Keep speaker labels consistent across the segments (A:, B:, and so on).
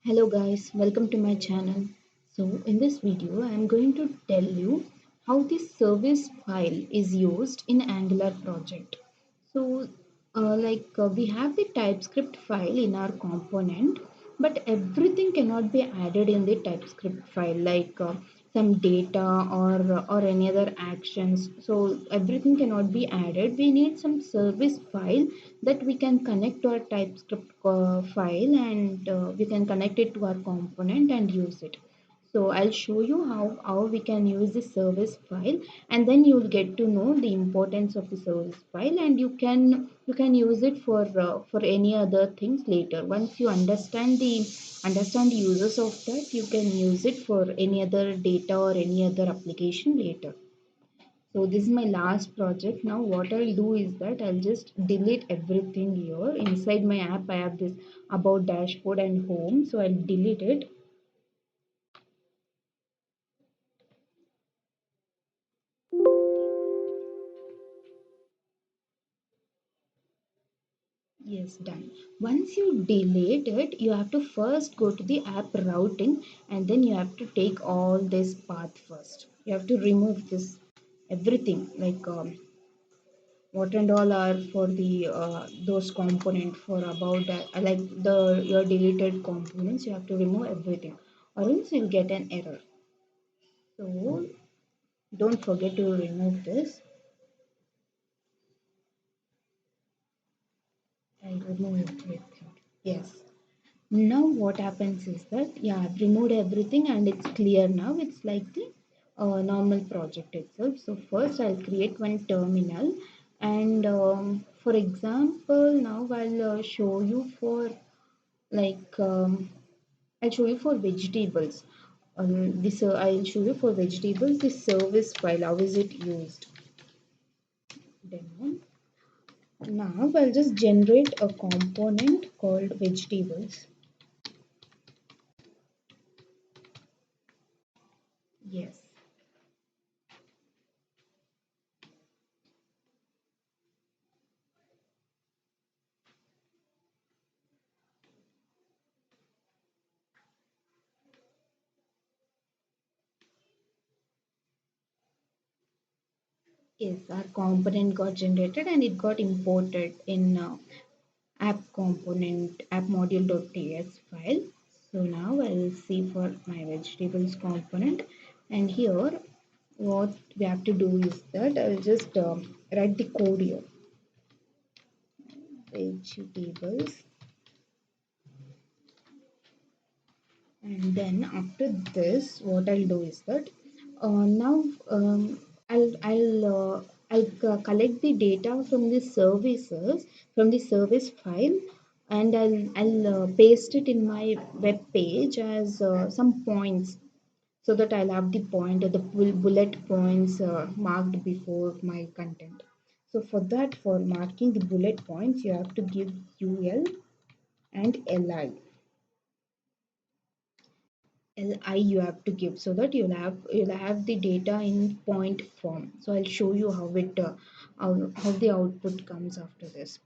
A: Hello guys, welcome to my channel. So in this video, I am going to tell you how the service file is used in Angular project. So we have the TypeScript file in our component, but everything cannot be added in the TypeScript file some data or any other actions. So everything cannot be added. We need some service file that we can connect to our TypeScript file and we can connect it to our component and use it. So I'll show you how we can use the service file, and then you'll get to know the importance of the service file, and you can use it for any other things later. Once you understand the uses of that, you can use it for any other data or any other application later. So this is my last project. Now what I'll do is that I'll just delete everything here. Inside my app I have this about dashboard and home, so I'll delete it. Yes, done. Once you delete it, you have to first go to the app routing, and then you have to take all this path first. You have to remove this everything what and all are for the those component for about that like the your deleted components. You have to remove everything, or else you'll get an error. So don't forget to remove this. I remove everything. Yes. Now what happens is that, yeah, I've removed everything and it's clear now. It's like the normal project itself. So first I'll create one terminal, and for example now I'll show you for like I'll show you for vegetables. This I'll show you for vegetables the service file. How is it used? Demo. Now I'll just generate a component called vegetables. Yes. Yes, our component got generated and it got imported in app component app module.ts file. So now I'll see for my vegetables component, and here what we have to do is that I'll just write the code here. Vegetables, and then after this what I'll do is that now I'll collect the data from the services from the service file, and I'll paste it in my web page as some points, so that I'll have the point or the bullet points marked before my content. So for that, for marking the bullet points, you have to give UL and li you have to give, so that you'll have the data in point form. So I'll show you how the output comes after this.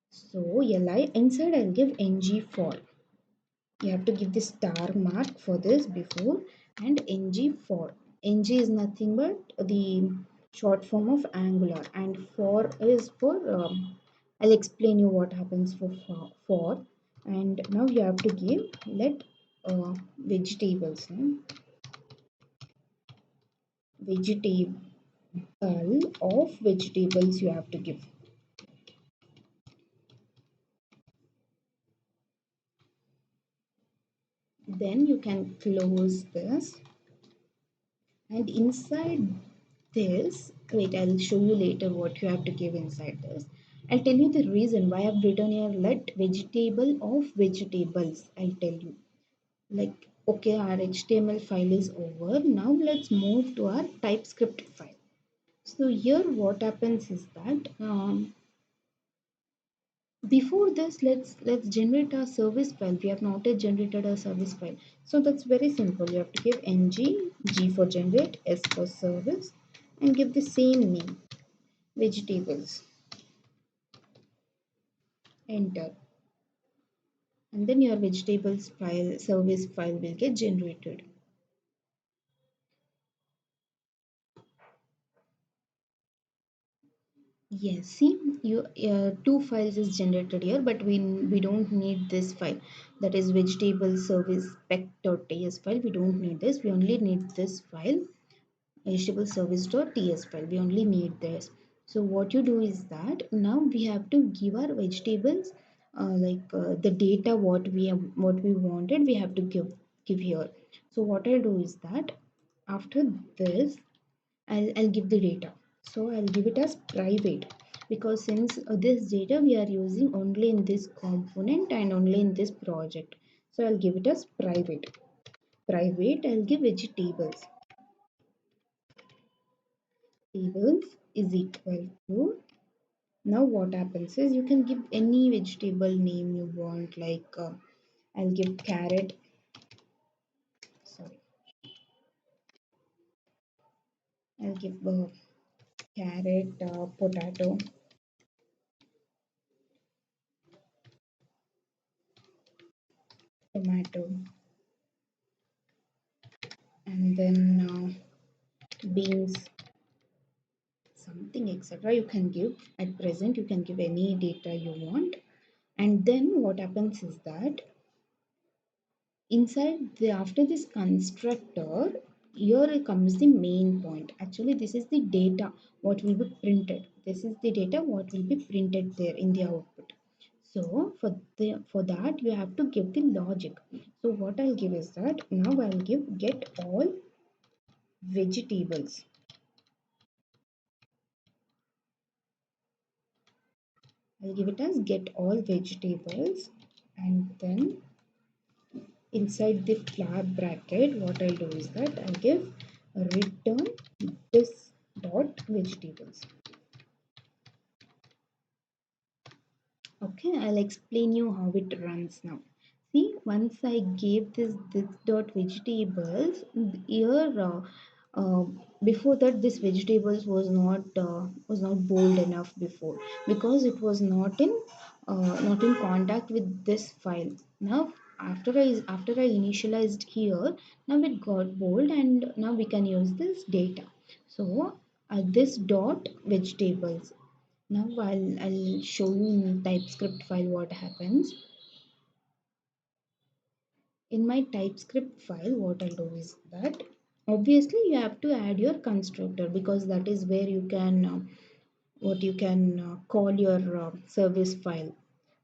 A: So li inside I'll give ng for. You have to give the star mark for this before, and ng for. Ng is nothing but the short form of Angular, and for is for I'll explain you what happens for. And now you have to give let vegetables, vegetable of vegetables you have to give. Then you can close this, and inside this, wait, I'll show you later what you have to give inside this. I'll tell you the reason why I've written here let vegetable of vegetables. I'll tell you. Like, okay, our HTML file is over. Now let's move to our TypeScript file. So here what happens is that before this, let's generate our service file. We have not yet generated a service file. So that's very simple. You have to give ng, g for generate, s for service, and give the same name, vegetables. Enter. and then your vegetables file service file will get generated. Yes, see, you two files is generated here, but we don't need this file. That is vegetable service spec.ts file. We don't need this. We only need this file, vegetable service.ts file. We only need this. So what you do is that now we have to give our vegetables the data what we wanted. We have to give here. So what I'll do is that after this I'll give the data. So I'll give it as private because since this data we are using only in this component and only in this project. So I'll give it as private. Private, I'll give vegetables. Tables is equal to, now what happens is you can give any vegetable name you want, I'll give carrot, sorry, I'll give carrot, potato, tomato, and then beans, something etc. You can give at present, you can give any data you want. And then what happens is that inside the after this constructor, here comes the main point. Actually, this is the data what will be printed. This is the data what will be printed there in the output. So for that you have to give the logic. So what I'll give is that now I'll give get all vegetables. I'll give it as get all vegetables, and then inside the flag bracket what I'll do is that I'll give return this dot vegetables. Okay, I'll explain you how it runs now. See, once I gave this dot vegetables here, uh, before that this vegetables was not bold enough before because it was not in contact with this file. Now after I initialized here, now it got bold and now we can use this data. So this dot vegetables, now I'll show you in TypeScript file what happens. In my TypeScript file, what I'll do is that obviously you have to add your constructor because that is where you can what you can call your service file.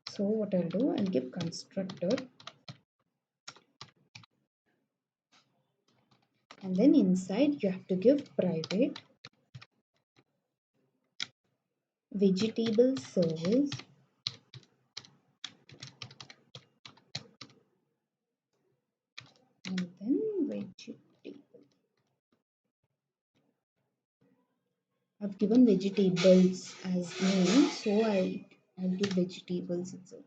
A: So what I'll do, I'll give constructor, and then inside you have to give private vegetable service, and then vegetable. I've given vegetables as name, so I'll give vegetables itself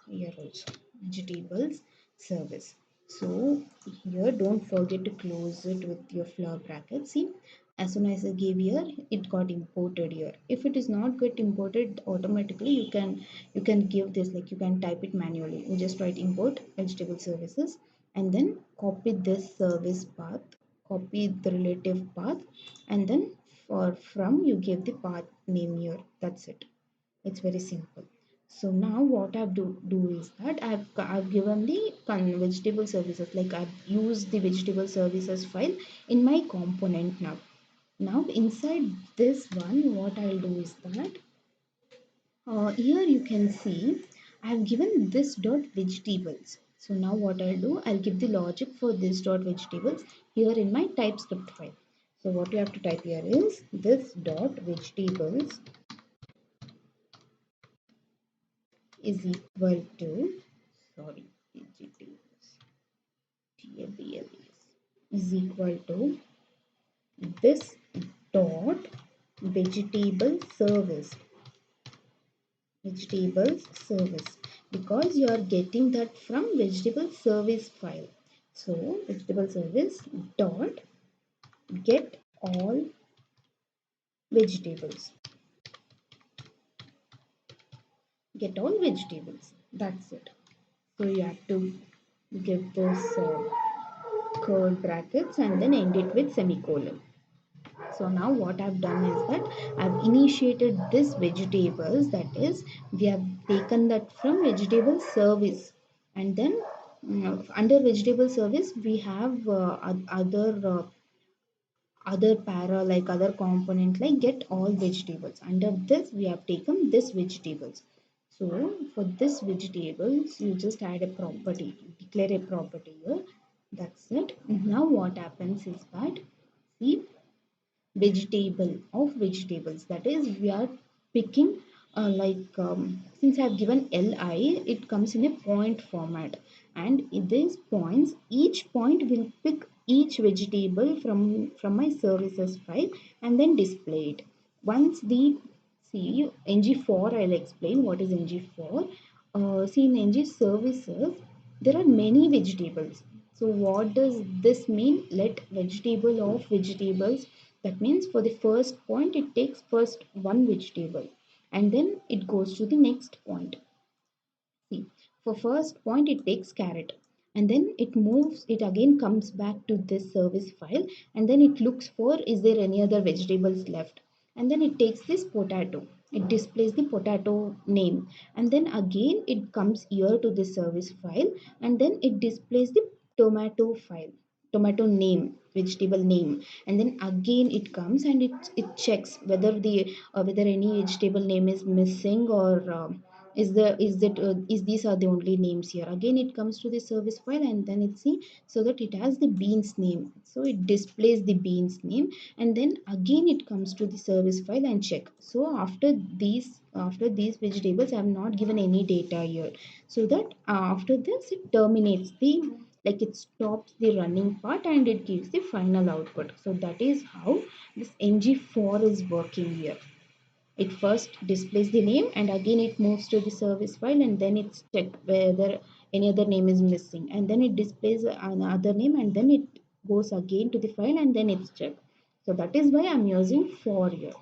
A: here also, vegetables service. So here don't forget to close it with your flower bracket. See, as soon as I gave here, it got imported here. If it is not get imported automatically, you can give this, like you can type it manually. You just write import vegetable services and then copy this service path, copy the relative path, and then for from you give the path name here. That's it. It's very simple. So now what I do is that I've given the vegetable services, like I've used the vegetable services file in my component now. Now inside this one, what I'll do is that here you can see I've given this dot vegetables. So now what I'll do, I'll give the logic for this dot vegetables here in my TypeScript file. So what you have to type here is this dot vegetables is equal to, sorry, vegetables, TABLES, is equal to this dot vegetable service, vegetables service, because you are getting that from vegetable service file. So vegetable service dot get all vegetables, get all vegetables, that's it. So you have to give this curved brackets and then end it with semicolon. So now what I've done is that I've initiated this vegetables, that is we have taken that from vegetable service, and then under vegetable service we have other para, like other component, like get all vegetables. Under this we have taken this vegetables. So for this vegetables you just add a property, declare a property here. That's it. Now what happens is that, see, vegetable of vegetables, that is we are picking since I have given li, it comes in a point format, and in these points each point will pick each vegetable from my services file and then display it. Once the, see, ng4, I'll explain what is ng4. See, in ng services there are many vegetables. So what does this mean? Let vegetable of vegetables, that means for the first point it takes first one vegetable and then it goes to the next point. See, for first point it takes carrot and then it moves, it again comes back to this service file and then it looks for is there any other vegetables left, and then it takes this potato, it displays the potato name, and then again it comes here to the service file and then it displays the tomato file, tomato name, vegetable name, and then again it comes and it checks whether the whether any vegetable name is missing or is these are the only names here. Again it comes to the service file and then it see, so that it has the beans name, so it displays the beans name, and then again it comes to the service file and check. So after these vegetables I have not given any data here, so that after this it terminates the, like it stops the running part and it gives the final output. So that is how this ng4 is working here. It first displays the name and again it moves to the service file and then it's checked whether any other name is missing, and then it displays another name and then it goes again to the file and then it's checked. So that is why I'm using for here.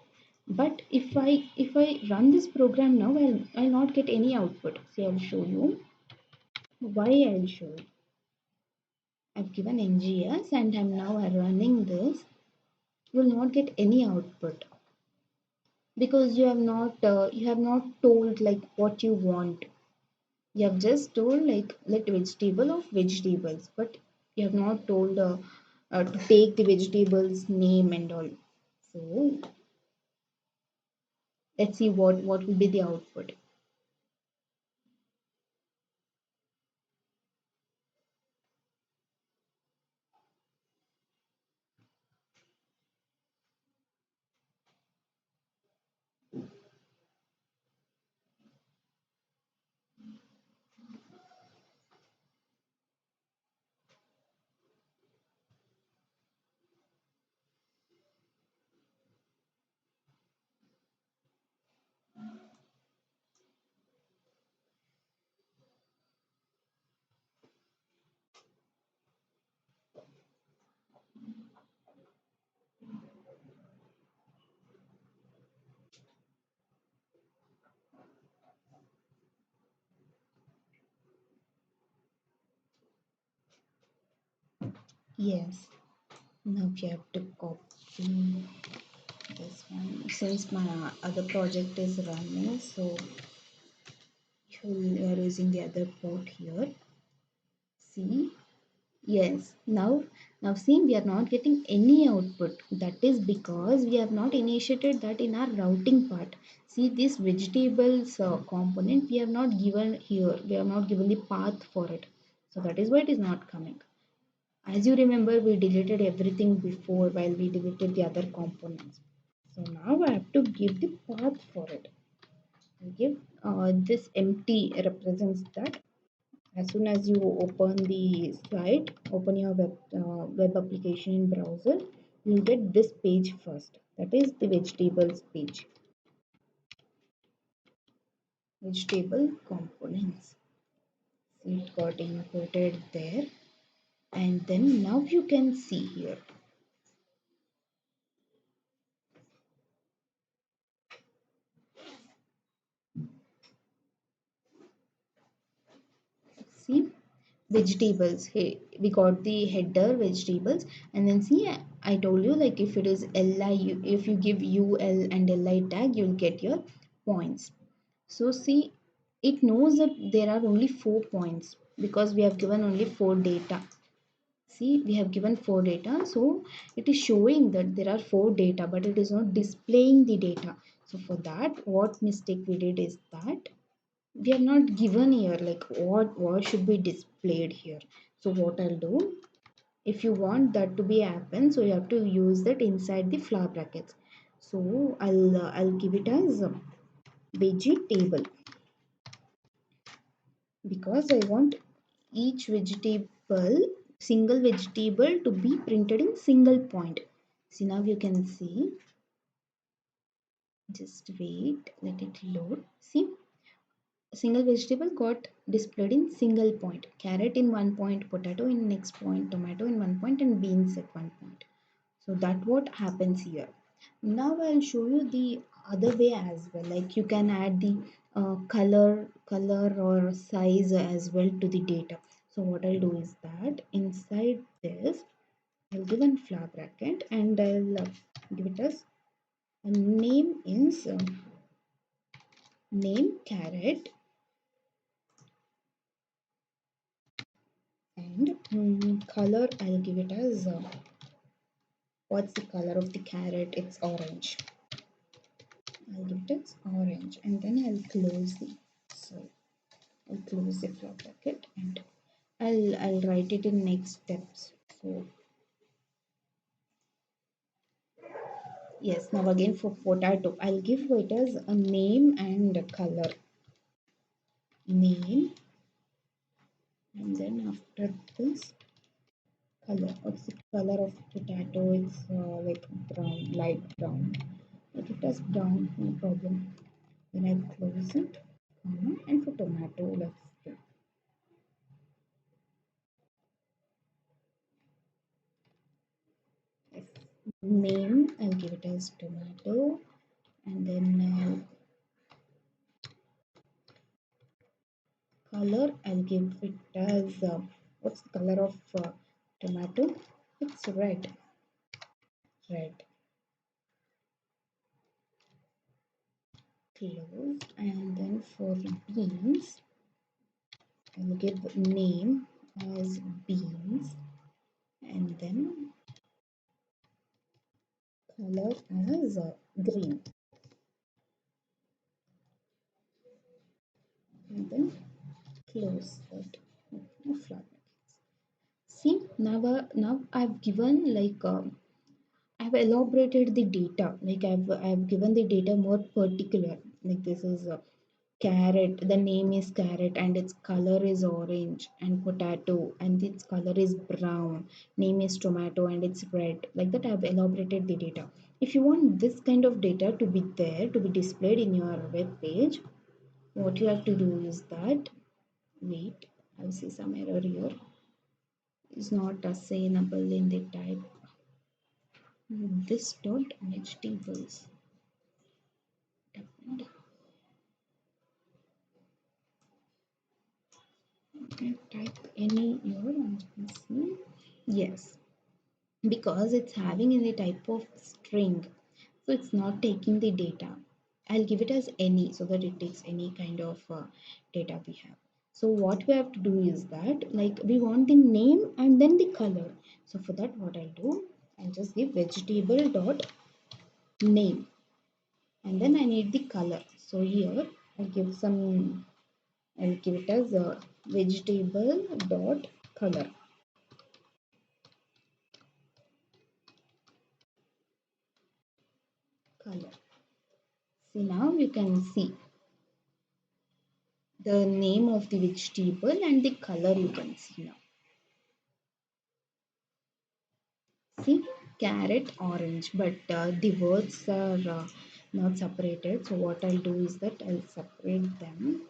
A: But if I run this program now, I'll not get any output. See, I'll show you why. I'll show you. I've given NGS and I'm now running this. You will not get any output because you have not told like what you want. You have just told like let vegetable of vegetables, but you have not told to take the vegetables name and all. So let's see what will be the output. Yes. Now you have to copy this one since my other project is running, so you are using the other port here. See, yes, now see, we are not getting any output. That is because we have not initiated that in our routing part. See, this vegetables component we have not given here. We have not given the path for it. So that is why it is not coming. As you remember, we deleted everything before while we deleted the other components. So now I have to give the path for it. I give this empty represents that. As soon as you open the site, open your web application in browser, you'll get this page first. That is the vegetables page. Vegetable components. It got imported there. And then now you can see here. See, vegetables. Hey, we got the header vegetables, and then see, I told you, like if it is li, if you give ul and li tag, you'll get your points. So see, it knows that there are only 4 points because we have given only 4 data. See, we have given 4 data, so it is showing that there are 4 data, but it is not displaying the data. So for that, what mistake we did is that we are not given here like what should be displayed here. So what I'll do, if you want that to be happen, so you have to use that inside the flower brackets. So I'll give it as vegetable, because I want each vegetable, single vegetable, to be printed in single point. See, now you can see, just wait, let it load. See, single vegetable got displayed in single point. Carrot in one point, potato in next point, tomato in one point, and beans at one point. So that what happens here. Now I'll show you the other way as well. Like you can add the color or size as well to the data. So what I'll do is that inside this, I'll give a flower bracket and I'll give it as a name is name carrot, and color I'll give it as what's the color of the carrot? It's orange. I'll give it as orange, and then I'll close the, so I'll close the flower bracket, and I'll write it in next steps. So yes, now again for potato, I'll give it as a name and a color. Name, and then after this, color. What's the color of potato? It's like brown, light brown. Make it as brown, no problem. Then I close it, and for tomato, let's do. Yes. Name, I'll give it as tomato, and then color, I'll give it as what's the color of tomato? It's red, red. Closed, and then for beans, I'll give name as beans, and then color as green, and then close that flower. See, now I've given like I've elaborated the data, like I've given the data more particular. Like this is carrot, the name is carrot and its color is orange, and potato and its color is brown, name is tomato and it's red. Like that I've elaborated the data. If you want this kind of data to be there, to be displayed in your web page, what you have to do is that, wait, I see some error here, is not assignable in the type. This dot vegetables, type any here and see. Yes, because it's having in the type of string, so it's not taking the data. I'll give it as any, so that it takes any kind of data we have. So what we have to do is that, like we want the name and then the color. So for that, what I'll do, I'll just give vegetable dot name, and then I need the color. So here I'll give some, I'll give it as a vegetable dot color. Color. See, now you can see the name of the vegetable and the color you can see now. See, carrot orange, but the words are not separated. So what I'll do is that I'll separate them.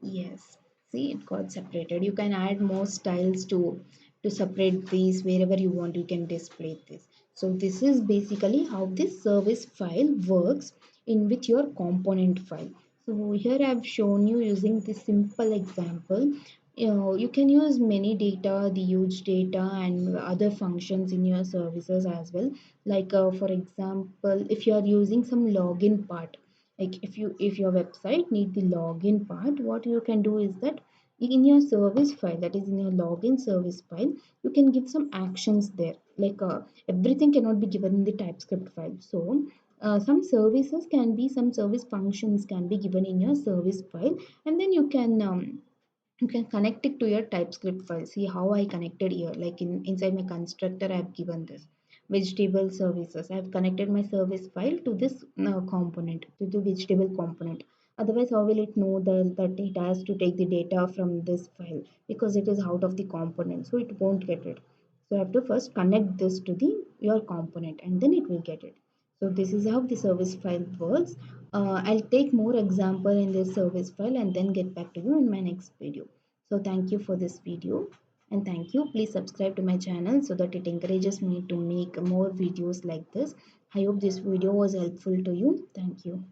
A: Yes, see, it got separated. You can add more styles to separate these wherever you want. You can display this. So this is basically how this service file works in with your component file. So here I've shown you using this simple example. You can use many data, the huge data and other functions in your services as well. Like for example, if you are using some login part, like if your website need the login part, what you can do is that in your service file, that is in your login service file, you can give some actions there. Like everything cannot be given in the TypeScript file. So some service functions can be given in your service file, and then you can connect it to your TypeScript file. See how I connected here. Like inside my constructor, I have given this vegetable services. I have connected my service file to this component, to the vegetable component. Otherwise, how will it know that it has to take the data from this file, because it is out of the component, so it won't get it. So I have to first connect this to the your component, and then it will get it. So this is how the service file works. I'll take more example in this service file and then get back to you in my next video. So thank you for this video, and thank you. Please subscribe to my channel so that it encourages me to make more videos like this. I hope this video was helpful to you. Thank you.